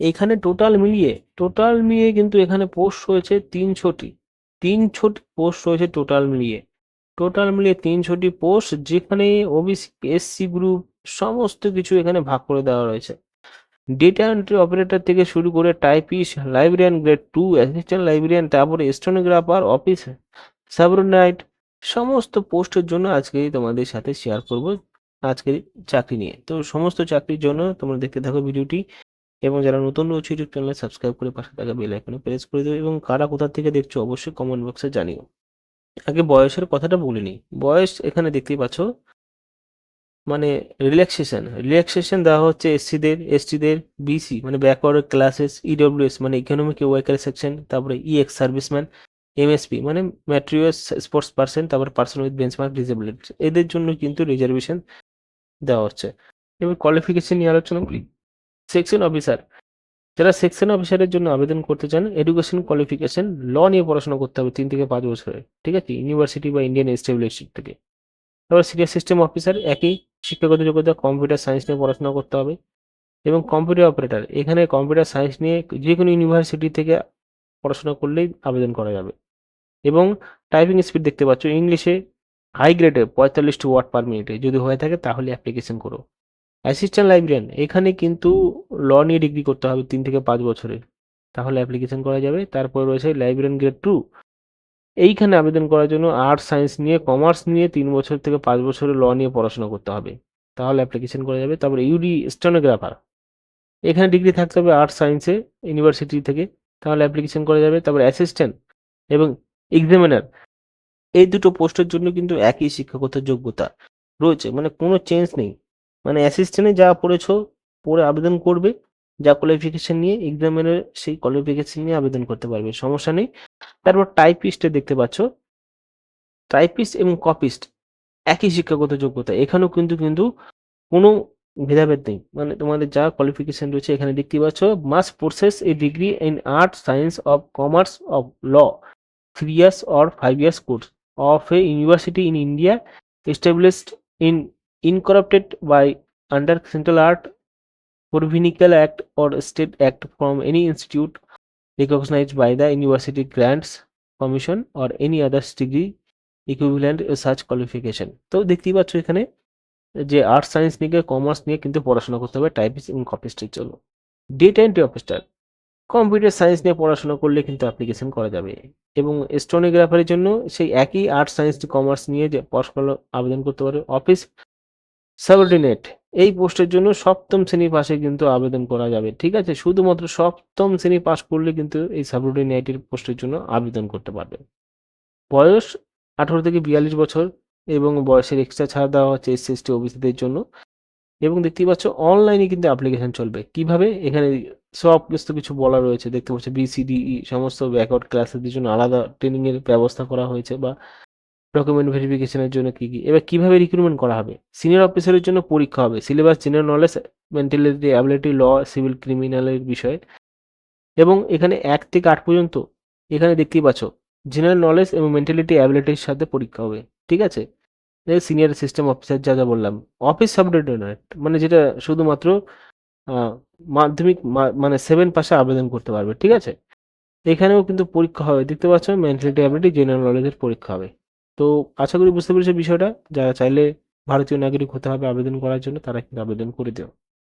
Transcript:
এখানে টোটাল মিলিয়ে কিন্তু এখানে পোস্ট হয়েছে 300টি পোস্ট হয়েছে টোটাল মিলিয়ে 300টি পোস্ট, যেখানে ওবিসি এসসি গ্রুপ সমস্ত কিছু এখানে ভাগ করে দেওয়া রয়েছে। ডেটা এন্ট্রি অপারেটর থেকে শুরু করে typist, librarian grade 2, assistant librarian, তারপরে স্টেনোগ্রাফার, অফিস সাবঅর্ডিনেট, সমস্ত পোস্টের জন্য আজকেই তোমাদের সাথে শেয়ার করব আজকের চাকরি নিয়ে। তো সমস্ত চাকরির জন্য তোমরা দেখতে থাকো ভিডিওটি, এবং যারা নতুন রয়েছে ইউটিউব চ্যানেলে সাবস্ক্রাইব করে পাশে থাকা বেল আইকনে প্রেস করে দিও, এবং কারা কোথা থেকে দেখছো অবশ্যই কমেন্ট বক্সে জানিও। আগে বয়সের কথাটা বলে নিই। বয়স এখানে দেখতেই পাচ্ছ, মানে রিল্যাক্সেশন দেওয়া হচ্ছে এসসিদের, এসটিদের, বিসি মানে ব্যাকওয়ার্ড ক্লাসেস, ইডব্লিউএস মানে ইকোনমিক ওয়ার্কার সেকশন, তারপরে ইএক্স সার্ভিসম্যান, এমএসপি মানে ম্যাট্রিয়াস স্পোর্টস পার্সন, তারপরে পার্সন উইথ বেঞ্চমার্ক ডিসেবিলিটি, এদের জন্য কিন্তু রিজার্ভেশন দেওয়া হচ্ছে। এবার কোয়ালিফিকেশন নিয়ে আলোচনা করি। সেকশন অফিসার, যারা সেকশন অফিসারের জন্য আবেদন করতে চান, এডুকেশন কোয়ালিফিকেশন ল নিয়ে পড়াশোনা করতে হবে 3 থেকে 5 বছরের, ঠিক আছে, ইউনিভার্সিটি বা ইন্ডিয়ান এস্টাবলিশড থেকে। তারপর সিনিয়র সিস্টেম অফিসার, একই শিক্ষাগত যোগ্যতা, কম্পিউটার সায়েন্স নিয়ে পড়াশোনা করতে হবে। এবং কম্পিউটার অপারেটর, এখানে কম্পিউটার সায়েন্স নিয়ে যে কোনো ইউনিভার্সিটি থেকে পড়াশোনা করলেই আবেদন করা যাবে। এবং টাইপিং স্পিড দেখতে পাচ্ছ, ইংলিশে হাই গ্রেডে 45 ওয়ার্ড পার মিনিটে যদি হয়ে থাকে তাহলে অ্যাপ্লিকেশন করো। অ্যাসিস্ট্যান্ট লাইব্রেরিয়ান, এখানে কিন্তু ল নিয়ে ডিগ্রি করতে হবে 3 থেকে 5 বছরের, তাহলে অ্যাপ্লিকেশন করা যাবে। তারপর রয়েছে লাইব্রেরিয়ান গ্রেড 2, এইখানে আবেদন করার জন্য আর্টস সায়েন্স নিয়ে, কমার্স নিয়ে 3 বছর থেকে 5 বছরের ল নিয়ে পড়াশোনা করতে হবে, তাহলে অ্যাপ্লিকেশন করা যাবে। তারপরে ইউডি স্টেনোগ্রাফার, এখানে ডিগ্রি থাকতে হবে আর্টস সায়েন্সে ইউনিভার্সিটি থেকে, তাহলে অ্যাপ্লিকেশন করা যাবে। তারপরে অ্যাসিস্ট্যান্ট এবং এক্সামিনার, এই দুটো পোস্টের জন্য কিন্তু একই শিক্ষাগত যোগ্যতা রয়েছে, মানে কোনো চেঞ্জ নেই। মানে অ্যাসিস্ট্যান্টে যা পড়েছো পড়ে আবেদন করবে, যা কোয়ালিফিকেশন নিয়ে এক্সামিনের সেই কোয়ালিফিকেশন নিয়ে আবেদন করতে পারবে, সমস্যা নেই। তারপর টাইপিস্টে দেখতে পাচ্ছ, টাইপিস্ট এবং কপিস্ট একই শিক্ষাগত যোগ্যতা, এখানেও কিন্তু কোনো ভেদাভেদ নেই, মানে তোমাদের যা কোয়ালিফিকেশন রয়েছে এখানে দেখতে পাচ্ছ। Must possess a degree in art, science or commerce or law, 3 years or 5 years course of a university in India established in incorporated by under Central Art Provincial Act or State Act from any institute recognized by the University Grants Commission or any other degree equivalent such qualification। তো দেখতেই পাচ্ছ এখানে যে arts science নিয়ে, commerce নিয়ে কিন্তু পড়াশোনা করতে হবে টাইপিস্ট এবং কপিস্টের জন্য। Data entry officer, computer science নিয়ে পড়াশোনা করলে কিন্তু অ্যাপ্লিকেশন করা যাবে। এবং স্টেনোগ্রাফারের জন্য সেই একই আর্টস সায়েন্স কমার্স নিয়ে যে পড়াশোনা আবেদন করতে পারে। অফিস সাবঅর্ডিনেট, এই পোস্টের জন্য সপ্তম শ্রেণী পাশে কিন্তু আবেদন করা যাবে, ঠিক আছে, শুধুমাত্র সপ্তম শ্রেণী পাশ করলে কিন্তু এই সাবঅর্ডিনেটের পোস্টের জন্য আবেদন করতে পারবে। বয়স 18 থেকে 42 বছর, এবং বয়সের এক্সট্রা ছাড় দেওয়া হচ্ছে এসসি এসটি ওবিসিদের জন্য। এবং দেখতেই পাচ্ছ অনলাইনে কিন্তু অ্যাপ্লিকেশন চলবে। কিভাবে, এখানে সমস্ত কিছু বলা রয়েছে, দেখতে পাচ্ছ বিসিডিই সমস্ত ব্যাকওয়ার্ড ক্লাসেসদের জন্য আলাদা ট্রেনিং এর ব্যবস্থা করা হয়েছে, বা ডকুমেন্ট ভেরিফিকেশনের জন্য কি। এবার কিভাবে রিক্রুটমেন্ট করা হবে, সিনিয়র অফিসারের জন্য পরীক্ষা হবে, syllabus general knowledge, mentality, ability, law, civil, ক্রিমিনালের বিষয়ে। এবং এখানে 1 থেকে 8 পর্যন্ত এখানে দেখতেই পাচ্ছ জেনারেল নলেজ এবং মেন্টালিটি অ্যাবিলিটির সাথে পরীক্ষা হবে, ঠিক আছে। সিনিয়র সিস্টেম অফিসার যা বললাম। অফিস সাবঅর্ডিনেট মানে যেটা শুধুমাত্র মাধ্যমিক মানে 7 পাশে আবেদন করতে পারবে, ঠিক আছে। এখানেও কিন্তু পরীক্ষা হবে, দেখতে পাচ্ছ মেন্টালিটি অ্যাবিলিটি, জেনারেল নলেজের পরীক্ষা হবে। তো আশা করি বুঝতে পেরেছো বিষয়টা। যারা চাইলে ভারতীয় নাগরিক হতে হবে আবেদন করার জন্য, তারা কিন্তু আবেদন করে দিও।